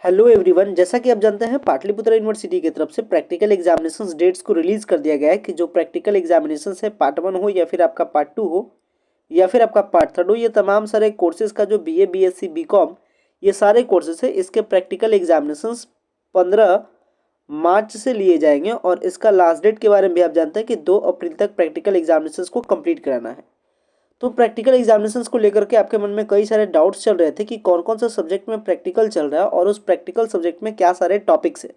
Hello everyone, जैसा कि आप जानते हैं पाटलिपुत्र यूनिवर्सिटी की तरफ से प्रैक्टिकल एग्जामिनेशंस डेट्स को रिलीज कर दिया गया है कि जो प्रैक्टिकल एग्जामिनेशंस है पार्ट 1 हो या फिर आपका पार्ट 2 हो या फिर आपका पार्ट 3 हो, ये तमाम सारे कोर्सेज का जो बीए बीएससी बीकॉम ये सारे कोर्सेज है, इसके प्रैक्टिकल एग्जामिनेशंस 15 मार्च से लिए जाएंगे और इसका लास्ट डेट के बारे में भी आप जानते हैं कि 2 अप्रैल तक प्रैक्टिकल एग्जामिनेशंस को कंप्लीट कराना है। तो प्रैक्टिकल एग्जामिनेशंस को लेकर के आपके मन में कई सारे डाउट्स चल रहे थे कि कौन कौन सा सब्जेक्ट में प्रैक्टिकल चल रहा है और उस प्रैक्टिकल सब्जेक्ट में क्या सारे टॉपिक्स है।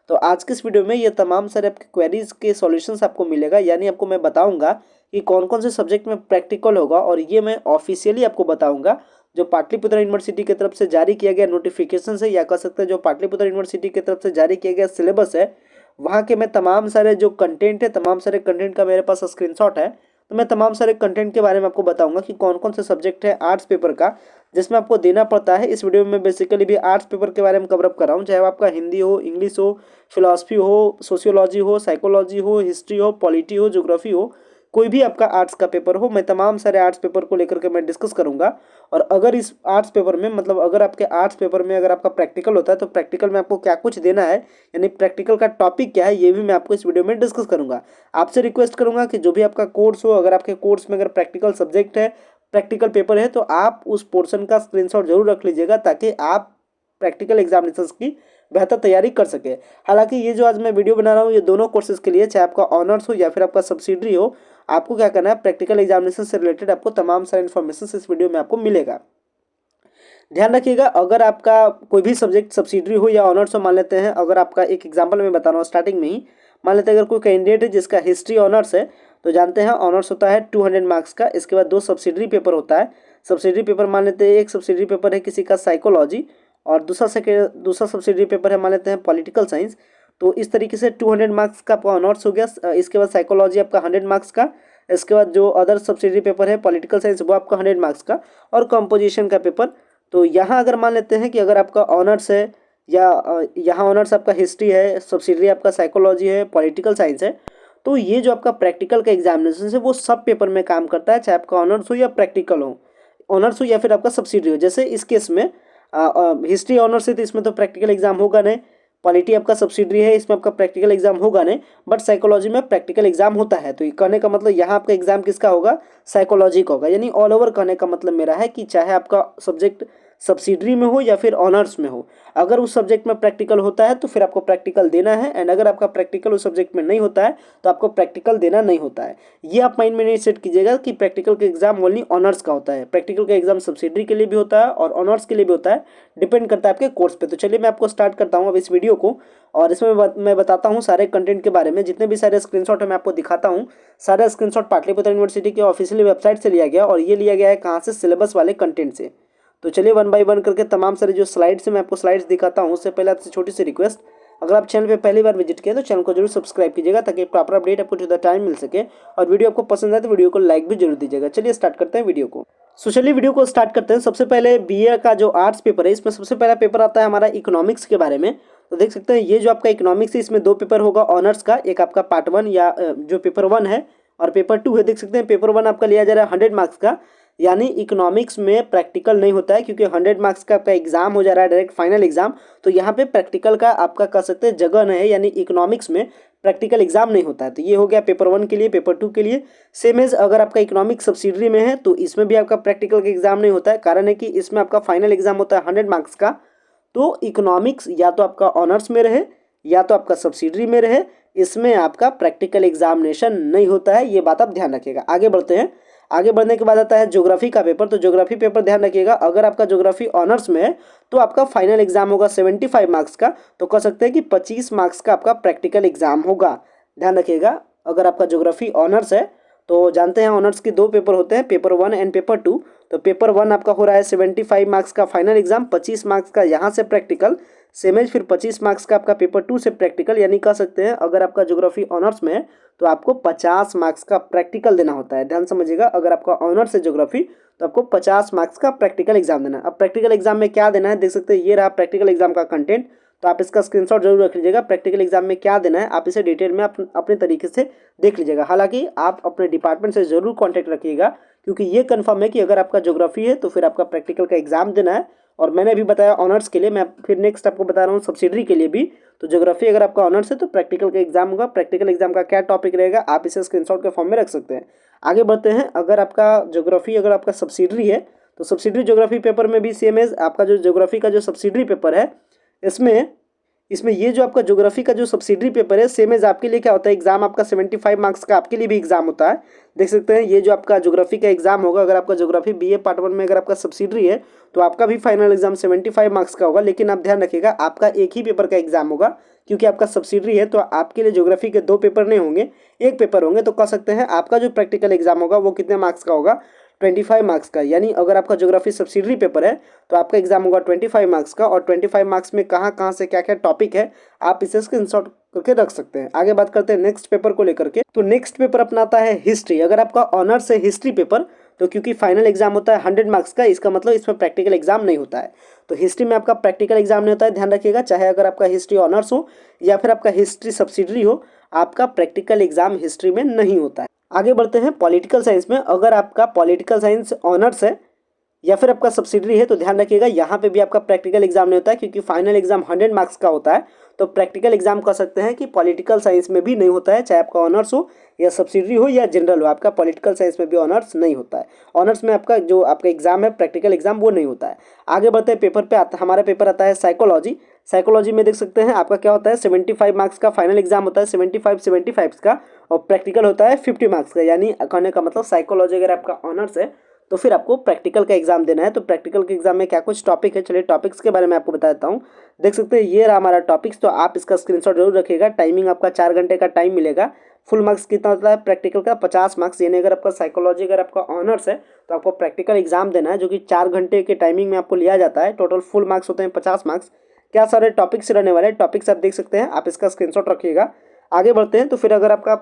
तो आज के इस वीडियो में ये तमाम सारे आपके क्वेरीज के सॉल्यूशंस आपको मिलेगा, यानी आपको मैं बताऊंगा कि कौन कौन से सब्जेक्ट में प्रैक्टिकल होगा और ये मैं ऑफिशियली आपको बताऊंगा। जो पाटलिपुत्र यूनिवर्सिटी की तरफ से जारी किया गया नोटिफिकेशन है या कह सकते हैं जो पाटलिपुत्र यूनिवर्सिटी की तरफ से जारी किया गया सिलेबस है, वहाँ के मैं तमाम सारे जो कंटेंट है, तमाम सारे कंटेंट का मेरे पास स्क्रीनशॉट है। तो मैं तमाम सारे कंटेंट के बारे में आपको बताऊंगा कि कौन कौन से सब्जेक्ट है आर्ट्स पेपर का जिसमें आपको देना पड़ता है। इस वीडियो में बेसिकली भी आर्ट्स पेपर के बारे में कवर अप कर रहा हूँ, चाहे वो आपका हिंदी हो, इंग्लिश हो, फिलोसफी हो, सोशियोलॉजी हो, साइकोलॉजी हो, हिस्ट्री हो, पॉलिटी हो, ज्योग्राफी हो, कोई भी आपका आर्ट्स का पेपर हो, मैं तमाम सारे आर्ट्स पेपर को लेकर के मैं डिस्कस करूंगा। और अगर इस आर्ट्स पेपर में मतलब अगर आपके आर्ट्स पेपर में अगर आपका प्रैक्टिकल होता है तो प्रैक्टिकल में आपको क्या कुछ देना है, यानी प्रैक्टिकल का टॉपिक क्या है, ये भी मैं आपको इस वीडियो में डिस्कस करूंगा। आपसे रिक्वेस्ट करूंगा कि जो भी आपका कोर्स हो, अगर आपके कोर्स में अगर प्रैक्टिकल सब्जेक्ट है, प्रैक्टिकल पेपर है, तो आप उस पोर्शन का स्क्रीनशॉट जरूर रख लीजिएगा ताकि आप प्रैक्टिकल एग्जामिनेशंस की बेहतर तैयारी कर सके। हालांकि ये जो आज मैं वीडियो बना रहा हूँ ये दोनों कोर्सेज के लिए, चाहे आपका ऑनर्स हो या फिर आपका सब्सिडरी हो, आपको क्या करना है, प्रैक्टिकल एग्जामिनेशन से रिलेटेड आपको तमाम सारे इन्फॉर्मेशन इस वीडियो में आपको मिलेगा। ध्यान रखिएगा, अगर आपका कोई भी सब्जेक्ट सब्सिडरी हो या ऑनर्स हो, मान लेते हैं अगर आपका एक एग्जाम्पल मैं बता रहा हूँ स्टार्टिंग में ही, मान लेते हैं अगर कोई कैंडिडेट है जिसका हिस्ट्री ऑनर्स है, तो जानते हैं ऑनर्स होता है 200 मार्क्स का। इसके बाद 2 सब्सिडरी पेपर होता है। सब्सिडरी पेपर मान लेते हैं, एक सब्सिडरी पेपर है किसी का साइकोलॉजी और दूसरा सब्सिडरी पेपर है मान लेते हैं पॉलिटिकल साइंस। तो इस तरीके से 200 मार्क्स का आपका ऑनर्स हो गया। इसके बाद साइकोलॉजी आपका 100 मार्क्स का। इसके बाद जो अदर सब्सिडरी पेपर है पॉलिटिकल साइंस वो आपका 100 मार्क्स का, और कंपोजिशन का पेपर। तो यहाँ अगर मान लेते हैं कि अगर आपका ऑनर्स है या यहाँ ऑनर्स आपका हिस्ट्री है, सब्सिडरी आपका साइकोलॉजी है, पॉलिटिकल साइंस है, तो ये जो आपका प्रैक्टिकल का एग्जामिनेशन है वो सब पेपर में काम करता है, चाहे आपका ऑनर्स हो या प्रैक्टिकल हो, ऑनर्स हो या फिर आपका सब्सिडरी हो। जैसे इस केस में हिस्ट्री ऑनर्स है तो इसमें तो प्रैक्टिकल एग्जाम होगा नहीं, पॉलिटी आपका सब्सिडरी है इसमें आपका प्रैक्टिकल एग्जाम होगा नहीं, बट साइकोलॉजी में प्रैक्टिकल एग्जाम होता है। तो ये कहने का मतलब यहाँ आपका एग्जाम किसका होगा, साइकोलॉजी का होगा। यानी ऑल ओवर कहने का मतलब मेरा है कि चाहे आपका सब्जेक्ट सब्सिडरी में हो या फिर ऑनर्स में हो, अगर उस सब्जेक्ट में प्रैक्टिकल होता है तो फिर आपको प्रैक्टिकल देना है, एंड अगर आपका प्रैक्टिकल उस सब्जेक्ट में नहीं होता है तो आपको प्रैक्टिकल देना नहीं होता है। ये आप माइंड में नहीं सेट कीजिएगा कि प्रैक्टिकल का एग्जाम ओनली ऑनर्स का होता है। प्रैक्टिकल का एग्जाम सब्सिडरी के लिए भी होता है और ऑनर्स के लिए भी होता है, डिपेंड करता है आपके कोर्स पे। तो चलिए मैं आपको स्टार्ट करता हूँ अब इस वीडियो को, और इसमें मैं बताता हूँ सारे कंटेंट के बारे में। जितने भी सारे स्क्रीनशॉट है मैं आपको दिखाता हूँ। सारा स्क्रीनशॉट पाटलिपुत्र यूनिवर्सिटी के ऑफिशियल वेबसाइट से लिया गया, और ये लिया गया है कहाँ से, सिलेबस वाले कंटेंट से। तो चलिए वन बाय वन करके तमाम सारे जो स्लाइड्स है मैं आपको स्लाइड्स दिखाता हूँ। उससे पहले आपसे छोटी सी रिक्वेस्ट, अगर आप चैनल पे पहली बार विजिट किए तो चैनल को जरूर सब्सक्राइब कीजिएगा ताकि प्रॉपर अपडेट आपको टू द टाइम मिल सके, और वीडियो आपको पसंद आए तो वीडियो को लाइक भी जरूर दीजिएगा। चलिए स्टार्ट करते हैं वीडियो को। चलिए वीडियो को स्टार्ट करते हैं। सबसे पहले बीए का जो आर्ट्स पेपर है इसमें सबसे पहला पेपर आता है हमारा इकोनॉमिक्स के बारे में। तो देख सकते हैं ये जो आपका इकोनॉमिक्स है इसमें 2 पेपर होगा ऑनर्स का, एक आपका पार्ट 1 या जो पेपर 1 है, और पेपर 2 है। देख सकते हैं पेपर 1 आपका लिया जा रहा है 100 मार्क्स का, यानी इकोनॉमिक्स में प्रैक्टिकल नहीं होता है क्योंकि 100 मार्क्स का आपका एग्जाम हो जा रहा है डायरेक्ट फाइनल एग्जाम। तो यहाँ पे प्रैक्टिकल का आपका कह सकते हैं जगह नहीं है, यानी इकोनॉमिक्स में प्रैक्टिकल एग्जाम नहीं होता है। तो ये हो गया पेपर 1 के लिए। पेपर 2 के लिए सेम एज अगर आपका इकोनॉमिक्स सब्सिडरी में है तो इसमें भी आपका प्रैक्टिकल का एग्जाम नहीं होता है, कारण है कि इसमें आपका फाइनल एग्जाम होता है 100 मार्क्स का। तो इकोनॉमिक्स या तो आपका ऑनर्स में रहे या तो आपका सब्सिडरी में रहे, इसमें आपका प्रैक्टिकल एग्जामिनेशन नहीं होता है, ये बात आप ध्यान रखिएगा। आगे बढ़ते हैं। आगे बढ़ने के बाद आता है ज्योग्राफी का पेपर। तो ज्योग्राफी पेपर ध्यान रखिएगा, अगर आपका ज्योग्राफी ऑनर्स में है तो आपका फाइनल एग्जाम होगा 75 मार्क्स का, तो कह सकते हैं कि 25 मार्क्स का आपका प्रैक्टिकल एग्जाम होगा। ध्यान रखिएगा, अगर आपका ज्योग्राफी ऑनर्स है तो जानते हैं ऑनर्स के 2 पेपर होते हैं, पेपर 1 एंड पेपर 2। तो पेपर 1 आपका हो रहा है 75 मार्क्स का फाइनल एग्जाम, 25 मार्क्स का यहाँ से प्रैक्टिकल, सेमेज फिर 25 मार्क्स का आपका पेपर 2 से प्रैक्टिकल। यानी कह सकते हैं अगर आपका ज्योग्राफी ऑनर्स में है तो आपको 50 मार्क्स का प्रैक्टिकल देना होता है। ध्यान समझिएगा, अगर आपका ऑनर्स है ज्योग्राफी तो आपको 50 मार्क्स का प्रैक्टिकल एग्जाम देना है। अब प्रैक्टिकल एग्जाम में क्या देना है, देख सकते हैं ये रहा प्रैक्टिकल एग्जाम का कंटेंट। तो आप इसका स्क्रीनशॉट जरूर रख लीजिएगा। प्रैक्टिकल एग्जाम में क्या देना है आप इसे डिटेल में अपने तरीके से देख लीजिएगा। हालांकि आप अपने डिपार्टमेंट से जरूर कॉन्टैक्ट रखिएगा, क्योंकि ये कंफर्म है कि अगर आपका ज्योग्राफी है तो फिर आपका प्रैक्टिकल का एग्जाम देना है, और मैंने अभी बताया ऑनर्स के लिए, मैं फिर नेक्स्ट आपको बता रहा हूँ सब्सिडरी के लिए भी। तो ज्योग्राफी अगर आपका ऑनर्स है तो प्रैक्टिकल का एग्जाम होगा। प्रैक्टिकल एग्जाम का क्या टॉपिक रहेगा आप इसे स्क्रीनशॉट के फॉर्म में रख सकते हैं। आगे बढ़ते हैं, अगर आपका ज्योग्राफी अगर आपका सब्सिडरी है तो सब्सिडरी ज्योग्राफी पेपर में भी सेम है। आपका जो ज्योग्राफी का जो सब्सिडरी पेपर है इसमें ये जो आपका ज्योग्राफी का जो सब्सिडरी पेपर है सेम एज आपके लिए क्या होता है, एग्जाम आपका 75 मार्क्स का आपके लिए भी एग्जाम होता है। देख सकते हैं ये जो आपका ज्योग्राफी का एग्जाम होगा, अगर आपका ज्योग्राफी बीए पार्ट 1 में अगर आपका सब्सिडरी है तो आपका भी फाइनल एग्जाम 75 मार्क्स का होगा। लेकिन आप ध्यान रखिएगा आपका एक ही पेपर का एग्जाम होगा, क्योंकि आपका सब्सिडरी है तो आपके लिए ज्योग्राफी के 2 पेपर नहीं होंगे, एक पेपर होंगे। तो कह सकते हैं आपका जो प्रैक्टिकल एग्जाम होगा वो कितने मार्क्स का होगा, 25 मार्क्स का। यानी अगर आपका ज्योग्राफी सब्सिडरी पेपर है तो आपका एग्जाम होगा 25 मार्क्स का, और 25 मार्क्स में कहाँ कहाँ से क्या क्या टॉपिक है आप इसे स्क्रीनशॉट करके रख सकते हैं। आगे बात करते हैं नेक्स्ट पेपर को लेकर के। तो नेक्स्ट पेपर अपना आता है हिस्ट्री। अगर आपका ऑनर्स है हिस्ट्री पेपर तो क्योंकि फाइनल एग्जाम होता है 100 मार्क्स का, इसका मतलब इसमें प्रैक्टिकल एग्जाम नहीं होता है। तो हिस्ट्री में आपका प्रैक्टिकल एग्जाम नहीं होता है, ध्यान रखिएगा। चाहे अगर आपका हिस्ट्री ऑनर्स हो या फिर आपका हिस्ट्री सब्सिडरी हो, आपका प्रैक्टिकल एग्जाम हिस्ट्री में नहीं होता है। आगे बढ़ते हैं पॉलिटिकल साइंस में। अगर आपका पॉलिटिकल साइंस ऑनर्स है या फिर आपका सब्सिडरी है तो ध्यान रखिएगा यहाँ पे भी आपका प्रैक्टिकल एग्जाम नहीं होता है, क्योंकि फाइनल एग्जाम 100 मार्क्स का होता है। तो प्रैक्टिकल एग्जाम कह सकते हैं कि पॉलिटिकल साइंस में भी नहीं होता है, चाहे आपका ऑनर्स हो या सब्सिडरी हो या जनरल हो, आपका पॉलिटिकल साइंस में भी ऑनर्स नहीं होता है। ऑनर्स में आपका जो आपका एग्जाम है प्रैक्टिकल एग्जाम वो नहीं होता है। आगे बढ़ते हैं पेपर पे हमारा पेपर आता है साइकोलॉजी। साइकोलॉजी में देख सकते हैं आपका क्या होता है, 75 मार्क्स का फाइनल एग्जाम होता है, 75 का, और प्रैक्टिकल होता है 50 मार्क्स का। यानी कहने का मतलब साइकोलॉजी अगर आपका ऑनर्स है तो फिर आपको प्रैक्टिकल का एग्जाम देना है। तो प्रैक्टिकल के एग्जाम में क्या कुछ टॉपिक है, चलिए टॉपिक्स के बारे में आपको बता देता हूँ। देख सकते हैं ये रहा हमारा टॉपिक्स, तो आप इसका स्क्रीनशॉट जरूर रखिएगा। टाइमिंग आपका 4 घंटे का टाइम मिलेगा। फुल मार्क्स कितना होता है प्रैक्टिकल का, 50 मार्क्स। यानी अगर आपका साइकोलॉजी अगर आपका ऑनर्स है तो आपको प्रैक्टिकल एग्जाम देना है, जो कि 4 घंटे के टाइमिंग में आपको लिया जाता है। टोटल फुल मार्क्स होते हैं 50 मार्क्स। क्या सारे टॉपिक्स रहने वाले हैं, टॉपिक्स आप देख सकते हैं, आप इसका स्क्रीनशॉट रखिएगा। आगे बढ़ते हैं, तो फिर अगर आपका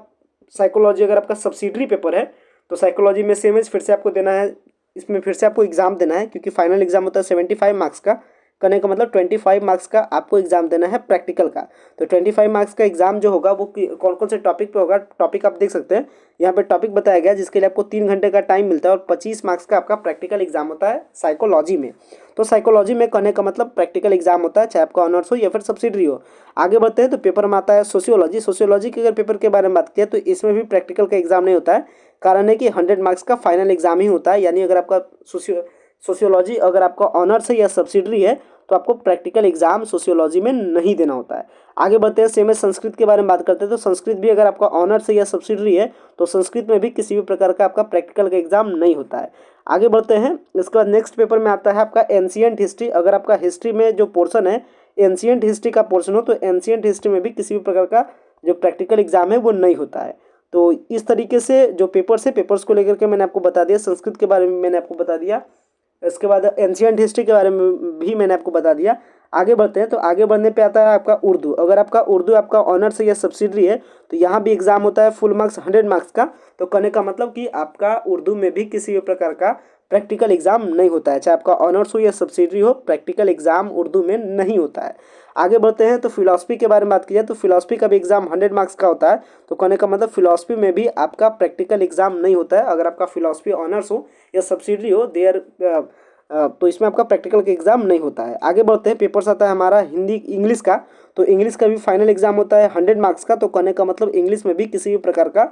साइकोलॉजी अगर आपका सब्सिडरी पेपर है तो साइकोलॉजी में सेम एज फिर से आपको देना है, इसमें फिर से आपको एग्जाम देना है, क्योंकि फाइनल एग्जाम होता है 75 मार्क्स का। करने का मतलब 25 मार्क्स का आपको एग्जाम देना है प्रैक्टिकल का। तो 25 मार्क्स का एग्जाम जो होगा वो कौन कौन से टॉपिक पे होगा, टॉपिक आप देख सकते हैं यहाँ पे टॉपिक बताया गया, जिसके लिए आपको 3 घंटे का टाइम मिलता है और 25 मार्क्स का आपका प्रैक्टिकल एग्जाम होता है साइकोलॉजी में। तो साइकोलॉजी में कहने का मतलब प्रैक्टिकल एग्जाम होता है, चाहे आपका ऑनर्स हो या फिर सब्सिडरी हो। आगे बढ़ते हैं, तो पेपर में आता है सोशियोलॉजी। सोशियोलॉजी के अगर पेपर के बारे में बात किया तो इसमें भी प्रैक्टिकल का एग्जाम नहीं होता है। कारण है कि 100 मार्क्स का फाइनल एग्जाम ही होता है। यानी अगर आपका सोशियोलॉजी अगर आपका ऑनर्स है या सब्सिडरी है तो आपको प्रैक्टिकल एग्जाम सोशियोलॉजी में नहीं देना होता है। आगे बढ़ते हैं, सेम संस्कृत के बारे में बात करते हैं। तो संस्कृत भी अगर आपका ऑनर्स है या सब्सिडरी है तो संस्कृत में भी किसी भी प्रकार का आपका प्रैक्टिकल का एग्जाम नहीं होता है। आगे बढ़ते हैं, इसके बाद नेक्स्ट पेपर में आता है आपका एंशिएंट हिस्ट्री। अगर आपका हिस्ट्री में जो पोर्शन है एंशिएंट हिस्ट्री का पोर्शन हो तो एंशिएंट हिस्ट्री में भी किसी भी प्रकार का जो प्रैक्टिकल एग्जाम है वो नहीं होता है। तो इस तरीके से जो पेपर्स है, पेपर्स को लेकर के मैंने आपको बता दिया। संस्कृत के बारे में मैंने आपको बता दिया, इसके बाद एंशिएंट हिस्ट्री के बारे में भी मैंने आपको बता दिया। आगे बढ़ते हैं, तो आगे बढ़ने पे आता है आपका उर्दू। अगर आपका उर्दू आपका ऑनर्स है या सब्सिडरी है तो यहाँ भी एग्जाम होता है फुल मार्क्स 100 मार्क्स का। तो कहने का मतलब कि आपका उर्दू में भी किसी भी प्रकार का प्रैक्टिकल एग्जाम नहीं होता है, चाहे आपका ऑनर्स हो या सब्सिडरी हो, प्रैक्टिकल एग्जाम उर्दू में नहीं होता है। आगे बढ़ते हैं, तो फिलॉसफी के बारे में बात की जाए तो फिलॉसफी का भी एग्जाम 100 मार्क्स का होता है। तो कहने का मतलब फिलॉसफी में भी आपका प्रैक्टिकल एग्जाम नहीं होता है। अगर आपका फिलॉसफी ऑनर्स हो या सब्सिडरी हो तो इसमें आपका प्रैक्टिकल का एग्जाम नहीं होता है। आगे बढ़ते हैं, पेपर्स आता है हमारा हिंदी इंग्लिश का। तो इंग्लिश का भी फाइनल एग्जाम होता है 100 मार्क्स का। तो कहने का मतलब इंग्लिश में भी किसी भी प्रकार का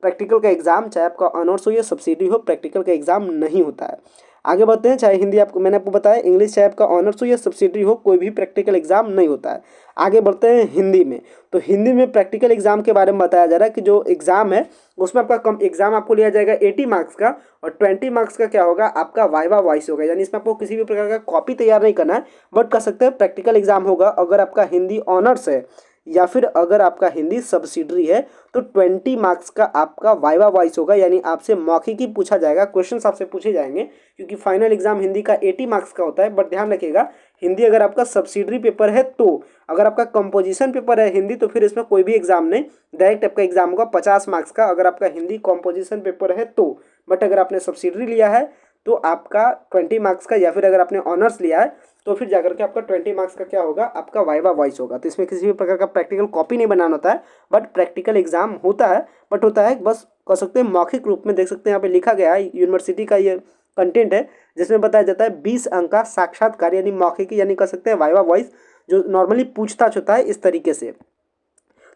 प्रैक्टिकल का एग्जाम, चाहे आपका ऑनर्स हो या सब्सिडी हो, प्रैक्टिकल का एग्जाम नहीं होता है। आगे बढ़ते हैं, चाहे हिंदी आपको मैंने आपको बताया इंग्लिश चाहे आपका ऑनर्स हो या सब्सिडरी हो, कोई भी प्रैक्टिकल एग्जाम नहीं होता है। आगे बढ़ते हैं हिंदी में। तो हिंदी में प्रैक्टिकल एग्जाम के बारे में बताया जा रहा है कि जो एग्जाम है उसमें आपका कम एग्जाम आपको लिया जाएगा 80 मार्क्स का, और 20 मार्क्स का क्या होगा आपका वाइवा वॉइस होगा। यानी इसमें आपको किसी भी प्रकार का कॉपी तैयार नहीं करना है, बट कर सकते हैं प्रैक्टिकल एग्जाम होगा। अगर आपका हिंदी ऑनर्स है या फिर अगर आपका हिंदी सब्सिडरी है तो 20 मार्क्स का आपका वाइवा वॉइस होगा। यानी आपसे मौखिक ही पूछा जाएगा, क्वेश्चंस आपसे पूछे जाएंगे, क्योंकि फाइनल एग्जाम हिंदी का 80 मार्क्स का होता है। बट ध्यान रखिएगा हिंदी अगर आपका सब्सिडरी पेपर है तो, अगर आपका कंपोजिशन पेपर है हिंदी तो फिर इसमें कोई भी एग्जाम नहीं, डायरेक्ट आपका एग्जाम होगा 50 मार्क्स का अगर आपका हिंदी कंपोजिशन पेपर है तो। बट अगर आपने सब्सिडरी लिया है तो आपका 20 मार्क्स का, या फिर अगर आपने ऑनर्स लिया है तो फिर जाकर के आपका 20 मार्क्स का क्या होगा आपका वाइवा वॉइस होगा। तो इसमें किसी भी प्रकार का प्रैक्टिकल कॉपी नहीं बनाना होता है, बट प्रैक्टिकल एग्जाम होता है, बट बस कह सकते हैं मौखिक रूप में। देख सकते हैं यहाँ पे लिखा गया है, यूनिवर्सिटी का ये कंटेंट है, जिसमें बताया जाता है 20 अंक का साक्षात्कार यानी मौखिक यानी कह सकते हैं वाइवा वॉइस, जो नॉर्मली पूछताछ होता है इस तरीके से।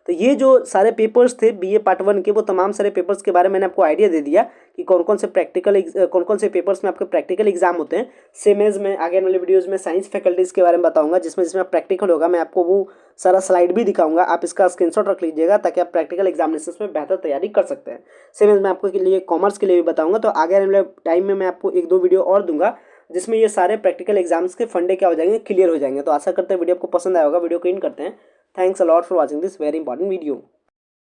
तो ये जो सारे पेपर्स थे बीए पार्ट 1 के, वो तमाम सारे पेपर्स के बारे में मैंने आपको आइडिया दे दिया कि कौन कौन से पेपर्स में आपके प्रैक्टिकल एग्जाम होते हैं। सेम एज मैं आगे वाले वीडियोस में साइंस फैकल्टीज़ के बारे में बताऊंगा, जिसमें प्रैक्टिकल होगा। मैं आपको वो सारा स्लाइड भी दिखाऊंगा, आप इसका स्क्रीनशॉट रख लीजिएगा ताकि आप प्रैक्टिकल एग्जामिनेशन में बेहतर तैयारी कर सकते हैं। सेम एज मैं आपको के लिए कॉमर्स के लिए भी बताऊंगा। तो आगे वाले टाइम में मैं आपको 1-2 वीडियो और दूंगा जिसमें ये सारे प्रैक्टिकल एग्जाम्स के फंडे क्या हो जाएंगे, क्लियर हो जाएंगे। तो आशा करते हैं वीडियो आपको पसंद आया होगा। वीडियो को इन करते हैं। Thanks a lot for watching this very important video.